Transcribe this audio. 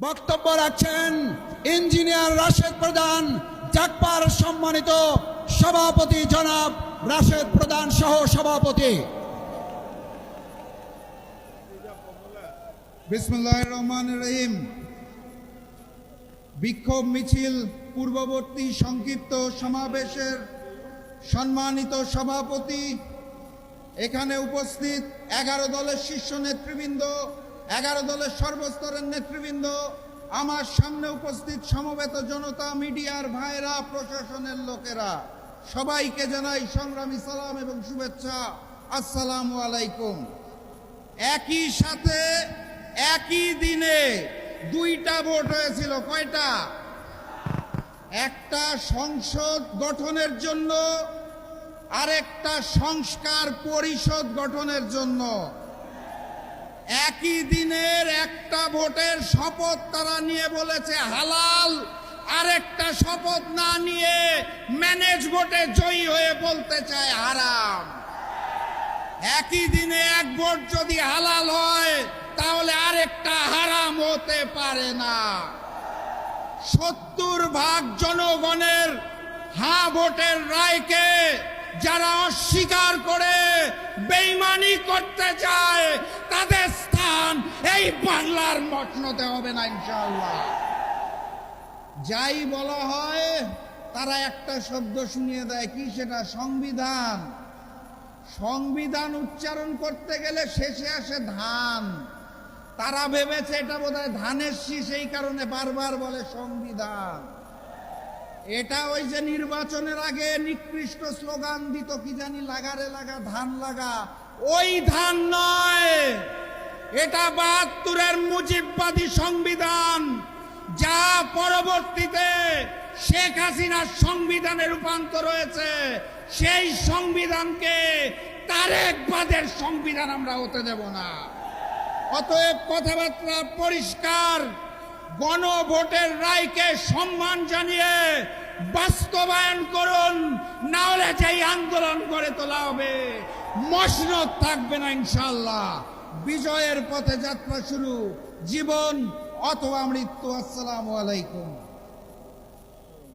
বক্তব্য রাখছেন ইঞ্জিনিয়ার রাশেদ প্রধান, জাকপার সম্মানিত সভাপতি জনাব রাশেদ প্রধান সহ সভাপতি। বিসমিল্লাহির রহমানির রহিম। বিক্ষোভ মিছিল পূর্ববর্তী সংক্ষিপ্ত সমাবেশের সম্মানিত সভাপতি, এখানে উপস্থিত 11 দলের শীর্ষ নেতৃবৃন্দ, 11 দলের সর্বস্তরের নেতৃবৃন্দ, আমার সামনে উপস্থিত সমবেত জনতা, মিডিয়ার ভাইরা, প্রশাসনের লোকেরা, সবাইকে জানাই সংগ্রামী সালাম এবং শুভেচ্ছা। আসসালামু আলাইকুম। একই সাথে একই দিনে দুইটা ভোট হয়েছিল। কয়টা? একটা সংসদ গঠনের জন্য, আরেকটা সংস্কার পরিষদ গঠনের জন্য। একই দিনের একটা ভোটের শপথ তারা নিয়ে বলেছে হালাল, আরেকটা শপথ না নিয়ে ম্যানেজ ভোটে জয়ী হয়ে বলতে চায় হারাম। একই দিনে এক ভোট যদি হালাল হয় তাহলে আরেকটা হারাম হতে পারে না। 70% জনগণের হ্যাঁ ভোটের রায়কে যারা অস্বীকার করে বেঈমানি করতে চায় তাদের স্থান এই বাংলার মসনদে হবে না ইনশাআল্লাহ। যাই বলা হয় তারা একটা শব্দ শুনিয়ে দেয়, কি সেটা? সংবিধান। সংবিধান উচ্চারণ করতে গেলে শেষে আসে ধান। তারা ভেবেছে এটা বোধহয় ধানের শীষ, এই কারণে বারবার বলে সংবিধান। এটা ওই যে নির্বাচনের আগে নিকৃষ্ট স্লোগান দিত, কি জানি, লাগারে লাগা ধান লাগা, ওই ধান নয়। এটা 72-এর মুজিববাদী সংবিধান, যা পরবর্তীতে শেখ হাসিনার সংবিধানে রূপান্তর হয়েছে। সেই সংবিধানকে তারেকবাদের সংবিধান আমরা হতে দেব না। অতএব কথাবার্তা পরিষ্কার, গণভোটের রায়কে সম্মান জানিয়ে বাস্তবায়ন করুন, না হলে যেই আন্দোলন করে তোলা হবে মসনদ থাকবে না ইনশাআল্লাহ। বিজয়ের পথে যাত্রা শুরু, জীবন অথবা মৃত্যু। আসসালামু আলাইকুম।